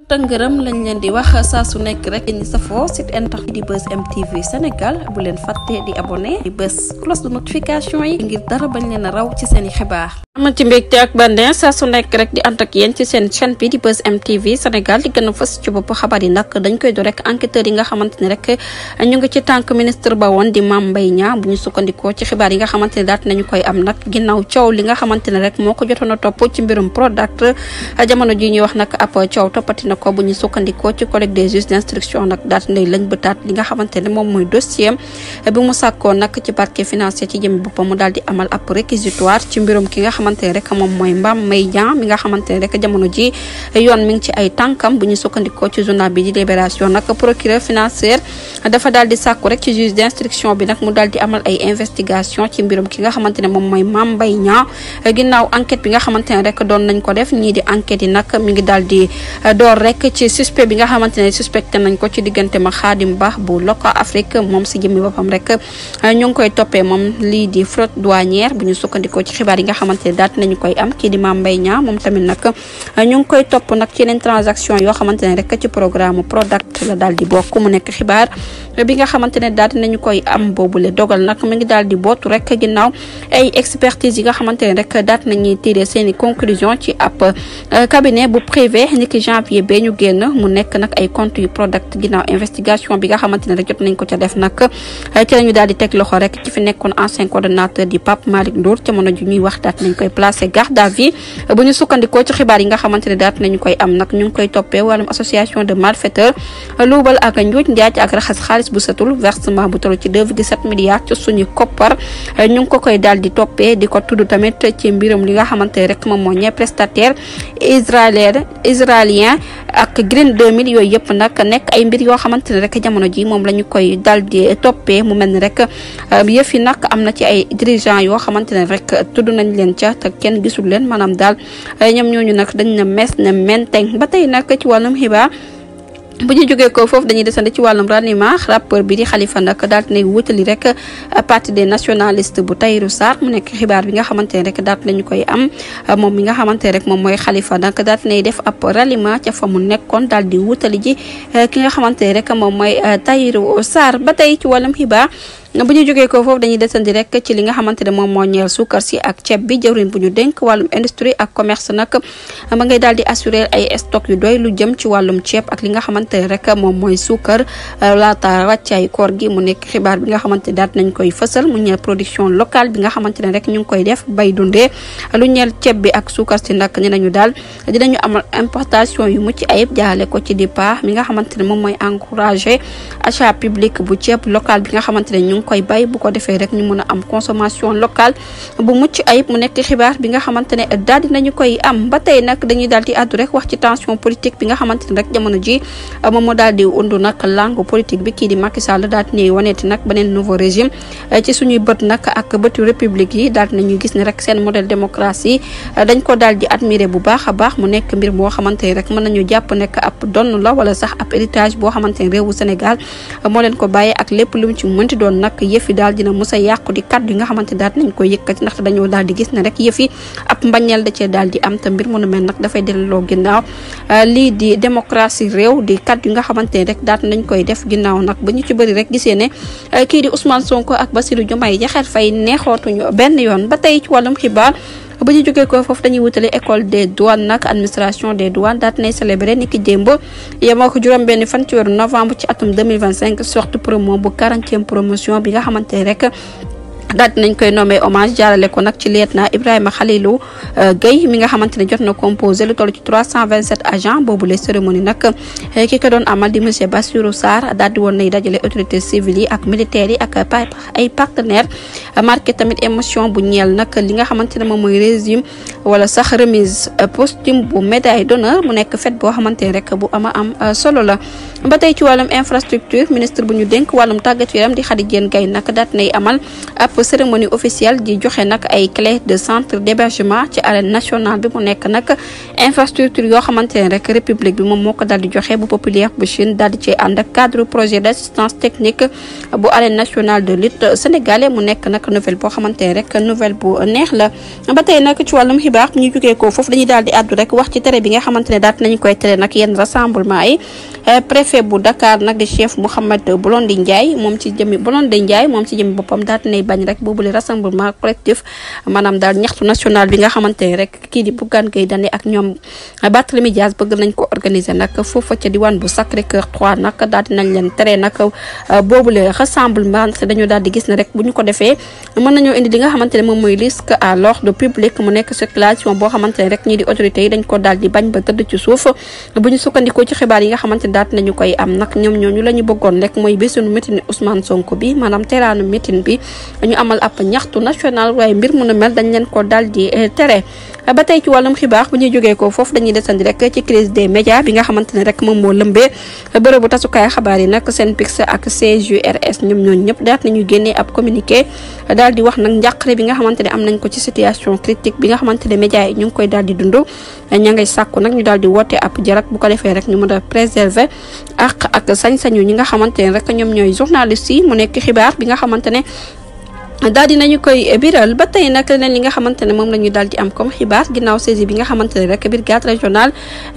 tëngërëm lañ leen di wax saa su nekk rek ñi safoo site internet di Buzz M TV Sénégal bu leen fàtte di abonné di bës cloche de notification yi ngir dara bañ leen a raw ci seen i xibaar. am ci mbégte ak bànneex saa su nekk rek di ànd ak yéen ci seen chaîne bi di Buzz M TV Sénégal di gën a fës ci bopp xabaar yi nag dañ koy do rek enquêteurs yi nga xamante ne rek ñu ngi ci tànk ministre ba woon di Mame Mbaye Niang bu ñu sukkandikoo ci xibaar yi nga xamante ne daat nañu koy am nag ginnaaw coow li nga xamante ne rek moo ko jotoon a topp ci mbirum Prodac jamono ji ñuy wax nag ab coow toppati na ko bu ñu sukkandikoo ci collègue des juges d'instruction nag daat nay lañ bëtaat li nga xamante ne moom mooy dossier bi mu sàkkoo nag ci parquet financier ci jëmi boppam mu daal di amal ab réquisitoire ci mbirum ki nga xamante ne rek moom mooy Mame Mbaye Niang mi nga xamante ne rek jamono ji yoon mi ngi ci ay tànkam bu ñu sukkandikoo ci journal bi di Libération nag procureur financier dafa daal di sàkku rek ci juge d'instruction bi nag mu daal di amal ay investigation ci mbirum ki nga xamante ne moom mooy Mame Mbaye Niang ginnaaw enquête bi nga xamante ne rek doon nañ ko def ñii di enquête yi nag mi ngi daal di door rek ci suspect bi nga xamante ne suspecté nañ ko ci diggante ma Khadim Ba bu Loka Afrique moom si jëmmi boppam rek ñu ngi koy toppee moom lii di fraude douanière bu ñu sukkandikoo ci xibaar yi nga xamante ne daat nañu koy am kii di Mame Mbaye Niang moom tamit nag ñu ngi koy topp nag ci yeneen transaction yoo xamante ne rek ci programme Prodac la daal di bokk mu nekk xibaar bi nga xamante ne daat nañu koy am boobule dogal nag mu ngi daal di bootu rek ginnaaw ay expertise yi nga xamante ne rek daat nañuy tiré seeni conclusion ci ab cabinet bu privé niki janvier bee ñu génn mu nekk nag ay compte yu Prodac ginnaaw investigation bi nga xamante ne rek jot nañ ko ca def nag ci lañu daal di teg loxo rek ci fi nekkoon ancien coordonnateur di Pape Malick Ndour jamono ju ñuy wax daat nañ koy placé garde à vue bu ñu sukkandikoo ci xibaar yi nga xamante ne daat nañu koy am nag ñu ngi koy toppee wàllum association de malfaiteurs luubal ak njuuj njaaj ak raxas xaalis bu setul versement bu toll ci 2,7 milliards ci suñu koppar ñu ngi ko koy daal di toppee di ko tudd tamit ci mbirum li nga xamante ne rek moom moo ñee prestataire israélien ak Green 2000 yooyu yëpp nag nekk ay mbir yoo xamante ne rek jamono ji moom la ñu koy daal di toppee mu mel ni rek yëf yi nag am na ci ay dirigeants yoo xamante ne rek tudd nañ leen ca te kenn gisul leen maanaam daal ñoom ñooñu nag dañ na mes na menteng ba tey nag ci wàllum xibaar bu ñu jógee ko foofu dañuy desandi ci wàllum raniment rappeur bi di Khalifa nag daal di wutali rek parti des nationalistes bu Tahirou Sarr mu nekk xibaar bi nga xamante ne rek daal nañu koy am moom mi nga xamante ne rek moom mooy Khalifa nag daal di def ab ralliement ca fa mu nekkoon daal di wutali ji ki nga xamante ne rek moom mooy Tahirou Sarr ba tey ci wàllum xibaar. bu ñu jógee ko foofu dañuy desandi rek ci li nga xamante ne moom moo ñeel suukar si ak ceeb bi jëwriñ bu ñu dénk wàllum industrie ak commerce nag ma ngay daal di assurer ay stock yu doy lu jëm ci wàllum ceeb ak li nga xamante ne rek moom mooy suukar laata wàccaay koor gi mu nekk xibaar bi nga xamante ne daal nañ koy fësal mu ñeel production locale bi nga xamante ne rek ñu ngi koy def bay dundee lu ñeel ceeb bi ak suukar si nag ni nañu daal dinañu amal importation yu mucc ayib jaale ko ci DIPA mi nga xamante ne moom mooy encourager achat public bu ceeb local bi nga xamante ne ñu ngi koy bay bu ko defee rek ñu mën a am consommation locale bu mucc ayib mu nekk xibaar bi nga xamante ne daal di nañu koy am ba tey nag dañuy daal di àddu rek wax ci tension politique bi nga xamante ne rek jamono ji moom moo daal di undu nag langue politique bi kii di Macky Sall daal di ñuy waneeti nag beneen nouveau régime ci suñuy bët nag ak bëtu république yi daal di nañuy gis ne rek seen modèle démocratie dañ ko daal di admirer bu baax a baax mu nekk mbir boo xamante ne rek mën nañu jàpp nekk ab donn la wala sax ab héritage boo xamante ne réewu Sénégal moo leen ko bàyyee ak lépp lu mu ci mënti doon nag yëf yi daal dina mës a yàqu di kaddu yi nga xamante daal nañ koy yëkkati ndaxte dañoo daal di gis ne rek yëf yi ab mbañeel da cee daal di am te mbir mu nu mel nag dafay delloo ginnaaw lii di démocratie réew di kaddu yi nga xamante ne rek daal nañ koy def ginnaaw nag ba ñu ci bëri rek gisee ne kii di Ousmane Sonko ak Bassirou Diomaye Diakhar Faye neexootuñu benn yoon ba tey ci wàllum xibaar bu ñu jógee ko foofu dañuy wutale école des douanes nag administration des douanes daat nay célébré ni ki démb yemoo ko juróom benn fan ci weeru novembre ci atum 2025 sorte promo bu 40e promotion bi nga xamante ne rek daal nañ koy nommé hommage jaarale ko nag ci lieutenant Ibrahima Khalilou Gueye mi nga xamante ne jot na composé lu toll ci 327 agents boobu les cérémonie nag ki ko doon amal di monsieur Bassirou Sarr daal di woon nay dajale autorités civiles yi ak militaires yi ak ay partenaires marqué tamit émotion bu ñeel nag li nga xamante ne moom mooy régime wala sax remise posthume bu médaille d'honneur mu nekk fête boo xamante ne rek bu ama am solo la ba tey ci wàllum infrastructure ministre bu ñu dénk wàllum tàggat yaram di Khady Diène Gaye nag daat nay amal ab cérémonie officielle di joxe nag ay clé de centre d'hébergement ci arène nationale bi mu nekk nag infrastructure yoo xamante ne rek république bi moom moo ko daal di joxe bu populaire bu Chine daal di ci ànd ak cadre projet d'assistance technique bu arène nationale de lutte sénégalais mu nekk nag nouvelle boo xamante ne rek nouvelle bu neex la. ba tey nag ci wàllum xibaar ñu jógee ko foofu dañuy daal di àddu rek wax ci tere bi nga xamante ne daal nañu koy tere nag yenn rassemblement yi préfet bu Dakar nag di chef Mouhamed Blondin Ndiaye moom ci jëmi boppam daal dinay bañ rek boobule rassemblement collectif maanaam daal ñaxtu national bi nga xamante ne rek kii di Bougane Gueye Dany ak ñoom Barthélémy Dias bëgg nañ ko organiser nag foofa ca diwaan bu Sacré-Cœur 3 nag daal dinañ leen tere nag boobule rassemblement te dañoo daal di gis ne rek bu ñu ko defee mën nañoo indi li nga xamante ne moom mooy risque à l'ordre public mu nekk circulation boo xamante ne rek ñii di autorités yi dañ ko daal di bañ ba tëdd ci suuf bu ñu sukkandikoo ci xibaar yi nga xamante ne daal nañu koy am nag ñoom ñooñu la ñu bëggoon rek mooy bésunu meeting Ousmane Sonko bi maanaam teraanu meeting bi ñu amal ab ñaxtu national waaye mbir mu nu mel dañ leen ko daal di tere. ba tey ci wàllum xibaar bu ñuy jógee ko foofu dañuy desandi rek ci crise des médias bi nga xamante ne rek moom moo lëmbee bërëbu tasukaay xabaar yi nag SYNPICS ak CJURS ñoom ñooñu ñëpp daal nañu génnee ab communiqué daal di wax nag njàqare bi nga xamante ne am nañ ko ci situation critique bi nga xamante ne médias yi ñu ngi koy daal di dund ña ngay sàkku nag ñu daal di woote ab jarak bu ko defee rek ñu mën a préserver ak sañ-sañu ñi nga xamante ne rek ñoom ñooy journalistes yi mu nekk xibaar bi nga xamante ne daal di nañu koy biral. ba tey nag leneen li nga xamante ne moom la ñu daal di am comme xibaar ginnaaw saisie bi nga xamante ne rek brigade régionale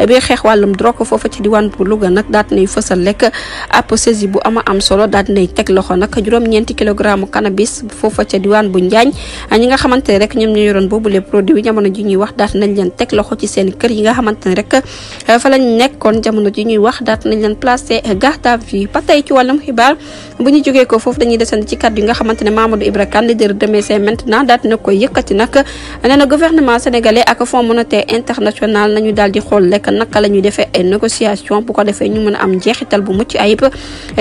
bi xeex wàllum drogue foofu ci diwaan bu Louga nag daal di nay fësal lekk ab saisie bu am solo daal di nay teg loxo nag juróom-ñeenti kilogramme cannabis foofu ca diwaan bu Njaañ ñi nga xamante ne rek ñoom ñoo yoroon boobu les produits jamono ji ñuy wax daal nañ leen teg loxo ci seen kër yi nga xamante ne rek fa lañ nekkoon jamono ji ñuy wax daal nañ leen placé garde à vue. ba tey ci wàllum xibaar bu ñu jógee ko foofu dañuy desandi ci kàddu yi nga xamante ne Mamadou Ibra candidat Demain c'est maintenant daal dina koy yëkkati nag nee na gouvernement sénégalais ak fonds monétaire international nañu daal di xool lekk naka la ñuy defee ay négociation bu ko defee ñu mën a am njeexital bu mucc ayib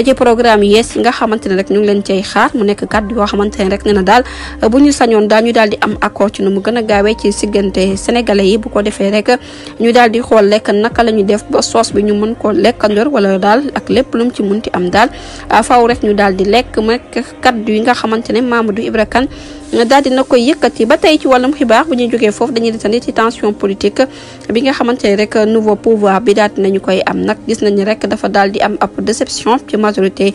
ci programme yees yi nga xamante ne rek ñu ngi leen cay xaar mu nekk kàddu yoo xamante ne rek nee na daal bu ñu sañoon daal ñu daal di am accord ci nu mu gën a gaawee ci siggante sénégalais yi bu ko defee rek ñu daal di xool lekk naka la ñuy def ba soos bi ñu mën koo lekkandoor wala daal ak lépp lu mu ci munti am daal faaw rek ñu daal di lekk mu nekk kàddu yi nga xamante ne Mamadou Ibra Kane daal dina koy yëkkati. ba tey ci wàllum xibaar bu ñuy jógee foofu dañuy desandi ci tension politique bi nga xamante ne rek nouveau pouvoir bi daal dinañu koy am nag gis nañu rek dafa daal di am ab déception ci majorité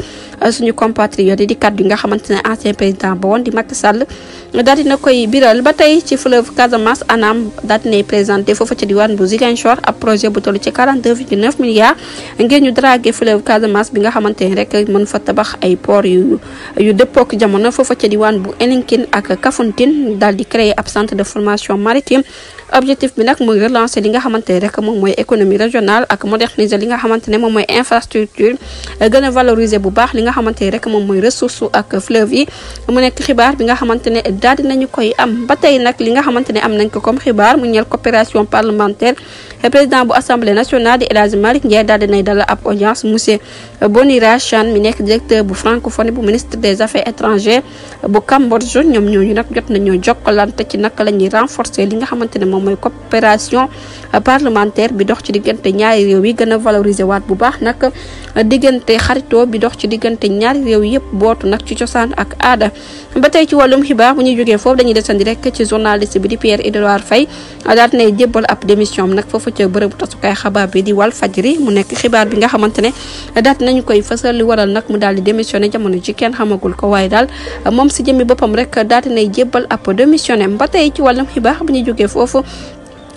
suñu compatriotes yi di kàddu yi nga xamante ne ancien président ba woon di Macky Sall daal dina koy biral. ba tey ci fleuve Casamance ANAM daal dinay présenté foofu ci diwaan bu Ziguinchor ab projet bu toll ci 42,9 milliards ngir ñu draguer fleuve Casamance bi nga xamante ne rek mën fa tabax ay port yu dëppook jamono foofu ci diwaan bu Elinkine ak Kafountine daal di créer ab centre de formation maritime. objectif bi nag mooy relancer li nga xamante ne rek moom mooy économie régionale ak moderniser li nga xamante ne moom mooy infrastructure gën a valoriser bu baax li nga xamante ne rek moom mooy ressource ak fleuve yi mu nekk xibaar bi nga xamante ne daal dinañu koy am. ba tey nag li nga xamante ne am nañ ko comme xibaar mu ñeel coopération parlementaire président bu assemblée nationale di El Hadji Malick Ndiaye daal dinay dalal ab audience monsieur Bonira Chan mi nekk directeur bu francophonie bu ministre des affaires étrangères bu Cambodge ñoom ñooñu nag jot nañoo jokkalante ci naka la ñuy renforcer li nga xamante ne moom mooy coopération parlementaire bi dox ci diggante ñaari réew yi gën a valoriser waat bu baax nag diggante xaritoo bi dox ci diggante ñaari réew yëpp bootu nag ci cosaan ak aada. ba tey ci wàllum xibaar bu ñuy jógee foofu dañuy desandi rek ci journaliste bi di Pierre-Édouard Faye daal dinay jébbal ab démission nag foofu ca bërëbu tasukaay xabaar bi di Walfadjri mu nekk xibaar bi nga xamante ne daal nañu koy fësal li waral nag mu daal di démissionné jamono ci kenn xamagul ko waaye daal moom si jëmmi boppam rek daal dinay jébbal ab démissionné. ba tey ci wàllum xibaar bu ñuy jógee foofu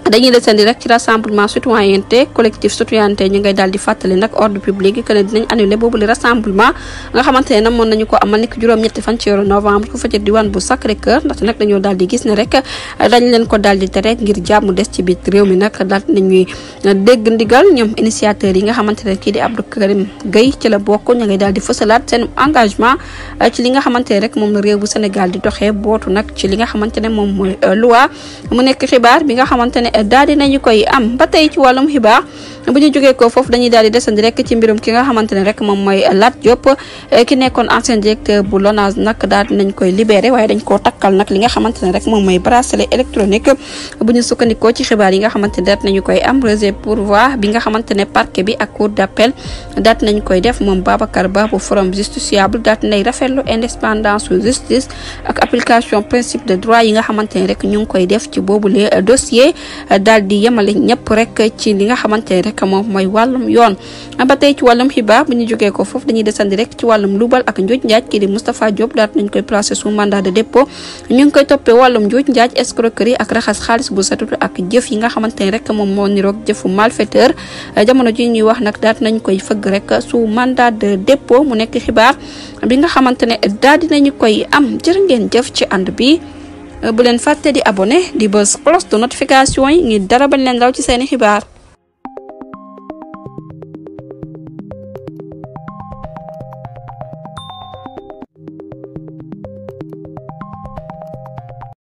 dañuy desandi rek ci rassemblement citoyenneté collectif citoyenneté ñu ngay daal di fàttali nag ordre public yi que ne dinañ annulé boobu le rassemblement nga xamante ne nag mën nañu ko amal nekk juróom-ñetti fan ci weeru novembre ku fa ca diwaan bu Sacré-Cœur ndaxte nag dañoo daal di gis ne rek dañ leen ko daal di tere ngir jàmm des ci biir réew mi nag daal nañuy dégg ndigal ñoom initiateurs yi nga xamante ne kii di Abdou Karim Gueye ci la bokk ñu ngay daal di fësalaat seen engagement ci li nga xamante ne rek moom la réew bu Sénégal di doxee bootu nag ci li nga xamante ne moom mooy loi mu nekk xibaar bi nga xamante ne daal di nañu koy am. ba tey ci wàllum xibaar bu ñu jógee ko foofu dañuy daal di desandi rek ci mbirum ki nga xamante ne rek moom mooy Lat Diop ki nekkoon ancien directeur bu LONASE nag daal dinañ koy libéré waaye dañ koo takkal nag li nga xamante ne rek moom mooy bracelet électronique bu ñu sukkandikoo ci xibaar yi nga xamante ne daat nañu koy am rejet pourvoi bi nga xamante ne parquet bi ak cour d'appel daat nañ koy def moom Babacar Ba bu forum justiciable daat nay rafetlu indépendance su justice ak application principe de droit yi nga xamante ne rek ñu ngi koy def ci boobule dossier daal di yemale ñëpp rek ci li nga xamante ne rek moom mooy wàllum yoon. ba tey ci wàllum xibaar bu ñu jógee ko foofu dañuy desandi rek ci wàllum lubal ak njuuj njaaj kii di Moustapha Diop daat nañ koy placé sous mandat de dépôt ñu ngi koy toppee wàllum njuuj njaaj escroquerie ak raxas xaalis bu satut ak jëf yi nga xamante ne rek moom moo niroog jëfu malfaiteur jamono ji ñuy wax nag daat nañ koy fëgg rek sous mandat de dépôt mu nekk xibaar bi nga xamante ne daal dinañu koy am jërë ngeen jëf ci ànd bi bu leen fàtte di abonné di bës cloche de notification yi ngir dara bañ leen raw ci seeni xibaar